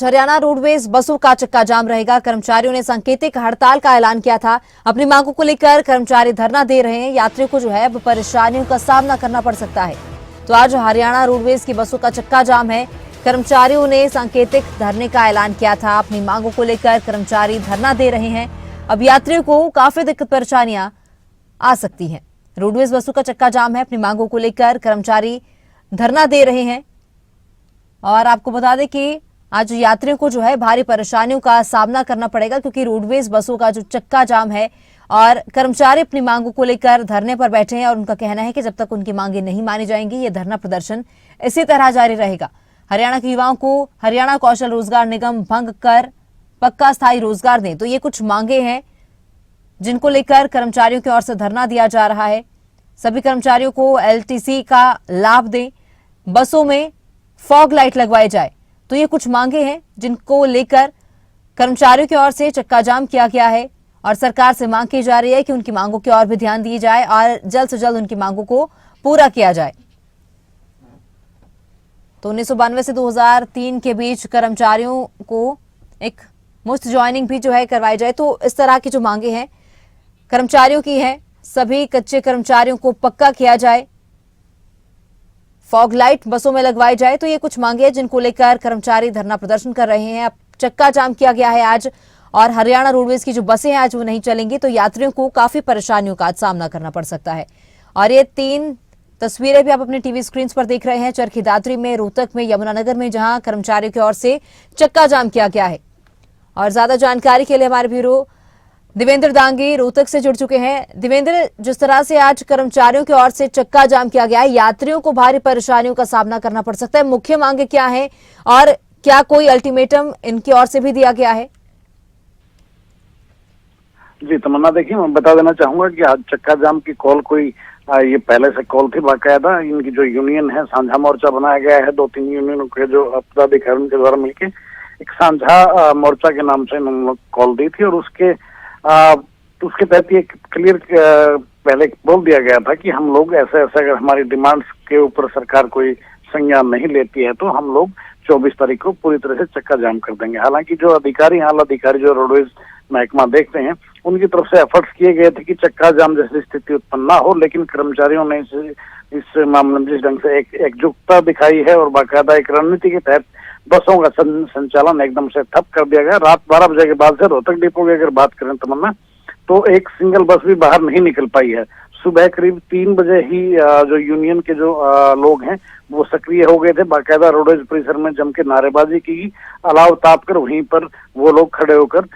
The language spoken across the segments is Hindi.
हरियाणा रोडवेज बसों का चक्का जाम रहेगा। कर्मचारियों ने सांकेतिक हड़ताल का ऐलान किया था। अपनी मांगों को लेकर कर्मचारी धरना दे रहे हैं। यात्रियों को जो है वो परेशानियों का सामना करना पड़ सकता है। तो आज हरियाणा रोडवेज की बसों का चक्का जाम है। कर्मचारियों ने सांकेतिक धरने का ऐलान किया था। अपनी मांगों को लेकर कर्मचारी धरना दे रहे हैं। अब यात्रियों को काफी दिक्कत परेशानियां आ सकती हैं। रोडवेज बसों का चक्का जाम है। अपनी मांगों को लेकर कर्मचारी धरना दे रहे हैं। और आपको बता दें कि आज यात्रियों को जो है भारी परेशानियों का सामना करना पड़ेगा, क्योंकि रोडवेज बसों का जो चक्का जाम है और कर्मचारी अपनी मांगों को लेकर धरने पर बैठे हैं। और उनका कहना है कि जब तक उनकी मांगे नहीं मानी जाएंगी, ये धरना प्रदर्शन इसी तरह जारी रहेगा। हरियाणा के युवाओं को हरियाणा कौशल रोजगार निगम भंग कर पक्का स्थायी रोजगार दें। तो ये कुछ मांगे हैं जिनको लेकर कर्मचारियों की ओर से धरना दिया जा रहा है। सभी कर्मचारियों को एलटीसी का लाभ दें, बसों में फॉग लाइट लगवाई जाए। तो ये कुछ मांगे हैं जिनको लेकर कर्मचारियों की ओर से चक्का जाम किया गया है। और सरकार से मांग की जा रही है कि उनकी मांगों की ओर भी ध्यान दी जाए और जल्द से जल्द उनकी मांगों को पूरा किया जाए। तो 1992 से 2003 के बीच कर्मचारियों को एक मुफ्त ज्वाइनिंग भी जो है करवाई जाए। तो इस तरह की जो मांगे हैं कर्मचारियों की है। सभी कच्चे कर्मचारियों को पक्का किया जाए, फॉग लाइट बसों में लगवाई जाए। तो ये कुछ मांगे हैं जिनको लेकर कर्मचारी धरना प्रदर्शन कर रहे हैं। अब चक्का जाम किया गया है आज, और हरियाणा रोडवेज की जो बसें हैं आज वो नहीं चलेंगी। तो यात्रियों को काफी परेशानियों का आज सामना करना पड़ सकता है। और ये 3 तस्वीरें भी आप अपने टीवी स्क्रीन पर देख रहे हैं। चरखी दादरी में, रोहतक में, यमुनानगर में, जहां कर्मचारियों की ओर से चक्का जाम किया गया है। और ज्यादा जानकारी के लिए हमारे ब्यूरो देवेंद्र दांगी रोहतक से जुड़ चुके हैं। देवेंद्र, जिस तरह से आज कर्मचारियों की ओर से चक्का जाम किया गया है, यात्रियों को भारी परेशानियों का सामना करना पड़ सकता है। मुख्य मांगे क्या है और क्या कोई अल्टीमेटम इनकी ओर से भी दिया गया है? जी तमन्ना, देखिए मैं बता देना चाहूंगा कि आज चक्का जाम की कॉल कोई ये पहले से कॉल थी बाकायदा। इनकी जो यूनियन है, साझा मोर्चा बनाया गया है। 2-3 यूनियनों के जो पदाधिकारियों के द्वारा मिलकर एक साझा मोर्चा के नाम से इन्होंने कॉल दी थी। और उसके तहत ये क्लियर पहले बोल दिया गया था कि हम लोग ऐसे अगर हमारी डिमांड्स के ऊपर सरकार कोई संज्ञान नहीं लेती है तो हम लोग 24 तारीख को पूरी तरह से चक्का जाम कर देंगे। हालांकि जो आला अधिकारी जो रोडवेज महकमा देखते हैं, उनकी तरफ से एफर्ट्स किए गए थे कि चक्का जाम जैसी स्थिति उत्पन्न ना हो, लेकिन कर्मचारियों ने इस मामले में जिस ढंग से एकजुटता दिखाई है और बाकायदा एक रणनीति के तहत बसों का संचालन एकदम से ठप कर दिया गया। रात 12 बजे के बाद से रोहतक डिपो की अगर बात करें तमन्ना, तो एक सिंगल बस भी बाहर नहीं निकल पाई है। सुबह करीब 3 बजे ही जो यूनियन के जो लोग हैं वो सक्रिय हो गए थे। बाकायदा रोडवेज परिसर में जम के नारेबाजी की, अलाव ताप कर वहीं पर वो लोग खड़े होकर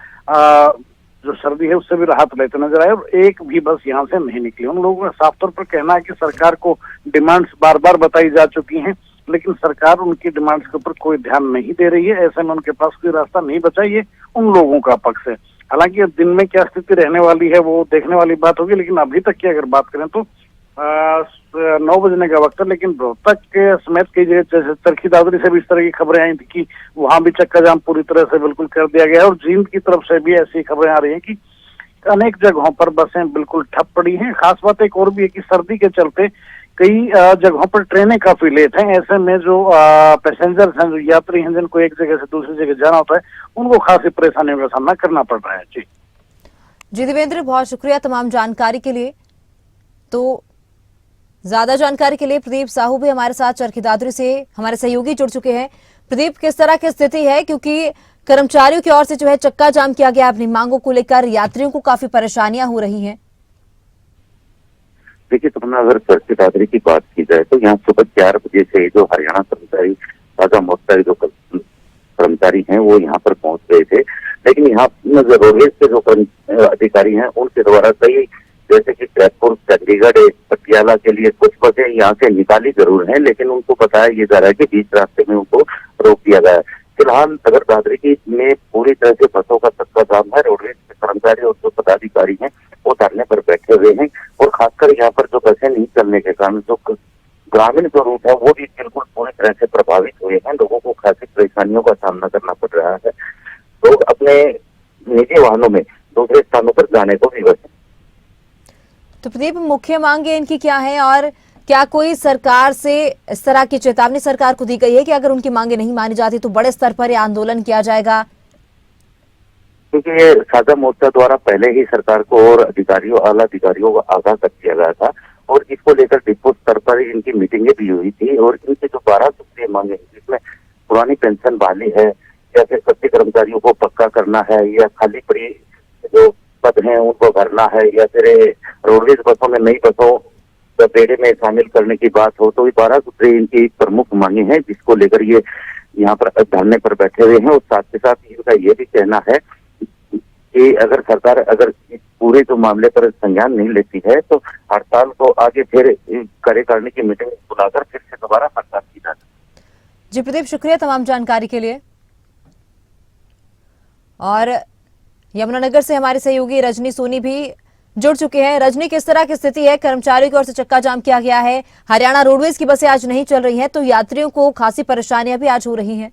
जो सर्दी है उससे भी राहत लेते नजर आए। और एक भी बस यहाँ से नहीं निकली। उन लोगों का साफ तौर पर कहना है कि सरकार को डिमांड्स बार बार बताई जा चुकी हैं, लेकिन सरकार उनकी डिमांड्स के ऊपर कोई ध्यान नहीं दे रही है। ऐसे में उनके पास कोई रास्ता नहीं बचा। ये उन लोगों का पक्ष है। हालांकि अब दिन में क्या स्थिति रहने वाली है वो देखने वाली बात होगी, लेकिन अभी तक की अगर बात करें तो 9 बजने का वक्त है। लेकिन रोहतक के समेत कई जगह जैसे चरखी दादरी से भी इस तरह की खबरें आई थी कि वहां भी चक्का जाम पूरी तरह से बिल्कुल कर दिया गया है। और जींद की तरफ से भी ऐसी खबरें आ रही हैं कि अनेक जगहों पर बसें बिल्कुल ठप पड़ी हैं। खास बात एक और भी है कि सर्दी के चलते कई जगहों पर ट्रेनें काफी लेट हैं। ऐसे में जो पैसेंजर्स हैं, जो यात्री हैं, जिनको एक जगह से दूसरी जगह जाना होता है, उनको खासी परेशानियों का सामना करना पड़ रहा है। जी देवेंद्र, बहुत शुक्रिया तमाम जानकारी के लिए। तो ज्यादा जानकारी के लिए प्रदीप साहू भी हमारे साथ चरखी दादरी से हमारे सहयोगी जुड़ चुके हैं। प्रदीप, किस तरह की स्थिति है, क्योंकि कर्मचारियों की ओर से जो है चक्का जाम किया गया अपनी मांगों को लेकर, यात्रियों को काफी परेशानियां हो रही हैं? देखिए तमन्ना, अगर चरखी दादरी की बात की जाए तो यहाँ सुबह 4 बजे से जो हरियाणा कर्मचारी साझा मोर्चा के जो कर्मचारी हैं वो यहाँ पर पहुंच गए थे। लेकिन यहाँ रोडवेज के जो अधिकारी हैं उनके द्वारा कई, जैसे कि जयपुर, चंडीगढ़, पटियाला के लिए कुछ बसें यहाँ से निकाली जरूर है, लेकिन उनको बताया ये जा रहा है कि बीच रास्ते में उनको रोक दिया गया है। फिलहाल नगर दादरी में पूरी तरह से बसों का चक्का जाम है। रोडवेज के कर्मचारी और जो पदाधिकारी हैं वो धरने पर बैठे हुए हैं। और खासकर यहाँ पर जो बसें नहीं चलने के कारण जो ग्रामीण जो रूट है वो भी बिल्कुल पूरी तरह से प्रभावित हुए हैं। लोगों को खासी परेशानियों का सामना करना पड़ रहा है। लोग अपने निजी वाहनों में दूसरे स्थानों पर जाने को विवश हैं। तो प्रदीप, मुख्य मांगे इनकी क्या है और क्या कोई सरकार से इस तरह की चेतावनी सरकार को दी गई है कि अगर उनकी मांगे नहीं मानी जाती तो बड़े स्तर पर यह आंदोलन किया जाएगा? क्योंकि ये साझा मोर्चा द्वारा पहले ही सरकार को और अधिकारियों, आला अधिकारियों को आगाह कर दिया गया था और इसको लेकर डिपो स्तर पर इनकी मीटिंगें भी हुई थी और इनकी जो 12 सूत्रीय मांगे जिसमें पुरानी पेंशन बहाली है या फिर सभी कर्मचारियों को पक्का करना है या खाली पड़ी जो पद हैं उनको भरना है या फिर रोडवेज बसों में नई बसों बेड़े में शामिल करने की बात हो, तो ये 12 सूत्रीय इनकी प्रमुख मांगे हैं जिसको लेकर ये यहाँ पर धरने पर बैठे हुए हैं। और साथ के साथ इनका ये भी कहना है कि अगर सरकार अगर इस पूरे जो मामले पर संज्ञान नहीं लेती है तो हड़ताल को आगे फिर कार्यकारिणी की मीटिंग बुलाकर फिर से दोबारा हड़ताल की जाए। जी प्रदीप, शुक्रिया तमाम जानकारी के लिए। और यमुनानगर से हमारे सहयोगी रजनी सोनी भी जुड़ चुके हैं। रजनी, किस तरह की स्थिति है? कर्मचारियों की ओर से चक्का जाम किया गया है, हरियाणा रोडवेज की बसें आज नहीं चल रही हैं, तो यात्रियों को खासी परेशानियां भी आज हो रही हैं।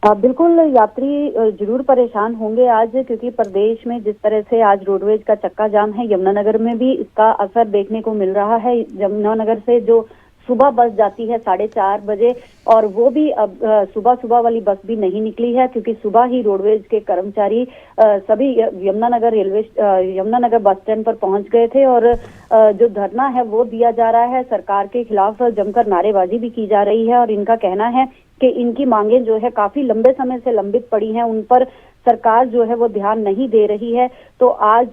बिल्कुल, यात्री जरूर परेशान होंगे आज, क्योंकि प्रदेश में जिस तरह से आज रोडवेज का चक्का जाम है, यमुनानगर में भी इसका असर देखने को मिल रहा है। यमुनानगर से जो सुबह बस जाती है 4:30 बजे, और वो भी अब सुबह वाली बस भी नहीं निकली है, क्योंकि सुबह ही रोडवेज के कर्मचारी सभी यमुनानगर बस स्टैंड पर पहुंच गए थे और जो धरना है वो दिया जा रहा है। सरकार के खिलाफ जमकर नारेबाजी भी की जा रही है और इनका कहना है कि इनकी मांगे जो है काफी लंबे समय से लंबित पड़ी हैं, उन पर सरकार जो है वो ध्यान नहीं दे रही है। तो आज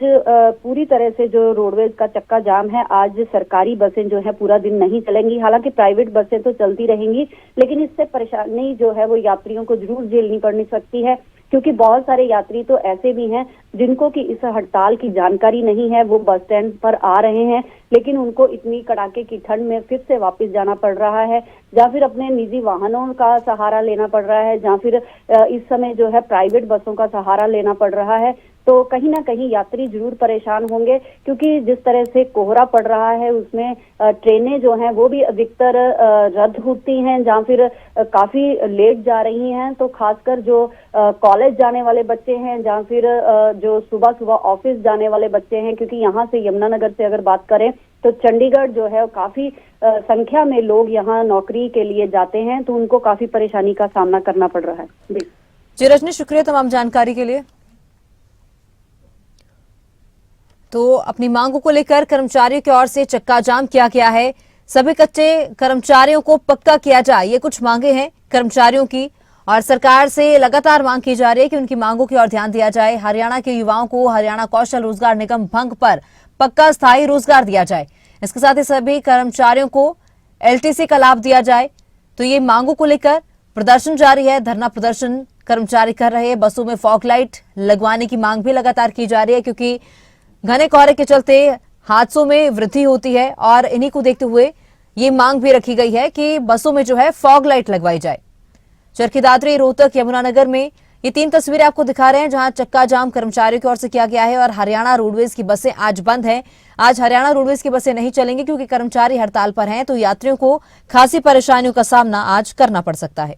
पूरी तरह से जो रोडवेज का चक्का जाम है, आज सरकारी बसें जो है पूरा दिन नहीं चलेंगी। हालांकि प्राइवेट बसें तो चलती रहेंगी, लेकिन इससे परेशानी जो है वो यात्रियों को जरूर झेलनी पड़ सकती है, क्योंकि बहुत सारे यात्री तो ऐसे भी हैं जिनको कि इस हड़ताल की जानकारी नहीं है। वो बस स्टैंड पर आ रहे हैं, लेकिन उनको इतनी कड़ाके की ठंड में फिर से वापस जाना पड़ रहा है, या फिर अपने निजी वाहनों का सहारा लेना पड़ रहा है, या फिर इस समय जो है प्राइवेट बसों का सहारा लेना पड़ रहा है। तो कहीं ना कहीं यात्री जरूर परेशान होंगे, क्योंकि जिस तरह से कोहरा पड़ रहा है उसमें ट्रेनें जो हैं वो भी अधिकतर रद्द होती हैं या फिर काफी लेट जा रही हैं। तो खासकर जो कॉलेज जाने वाले बच्चे हैं या फिर जो सुबह ऑफिस जाने वाले बच्चे हैं, क्योंकि यहाँ से यमुनानगर से अगर बात करें तो चंडीगढ़ जो है काफी संख्या में लोग यहाँ नौकरी के लिए जाते हैं, तो उनको काफी परेशानी का सामना करना पड़ रहा है। जी रजनी, शुक्रिया तमाम जानकारी के लिए। तो अपनी मांगों को लेकर कर्मचारियों की ओर से चक्का जाम किया गया है। सभी कच्चे कर्मचारियों को पक्का किया जाए, ये कुछ मांगे हैं कर्मचारियों की, और सरकार से लगातार मांग की जा रही है कि उनकी मांगों की ओर ध्यान दिया जाए। हरियाणा के युवाओं को हरियाणा कौशल रोजगार निगम भंग पर पक्का स्थायी रोजगार दिया जाए। इसके साथ ही सभी कर्मचारियों को LTC का लाभ दिया जाए। तो ये मांगों को लेकर प्रदर्शन जारी है, धरना प्रदर्शन कर्मचारी कर रहे हैं। बसों में फॉग लाइट लगवाने की मांग भी लगातार की जा रही है, क्योंकि घने कोहरे के चलते हादसों में वृद्धि होती है, और इन्हीं को देखते हुए ये मांग भी रखी गई है कि बसों में जो है फॉग लाइट लगवाई जाए। चरखी दादरी, रोहतक, यमुनानगर में ये 3 तस्वीरें आपको दिखा रहे हैं, जहां चक्का जाम कर्मचारियों की ओर से किया गया है। और हरियाणा रोडवेज की बसें आज बंद हैं। आज हरियाणा रोडवेज की बसें नहीं चलेंगी, क्योंकि कर्मचारी हड़ताल पर हैं। तो यात्रियों को खासी परेशानियों का सामना आज करना पड़ सकता है।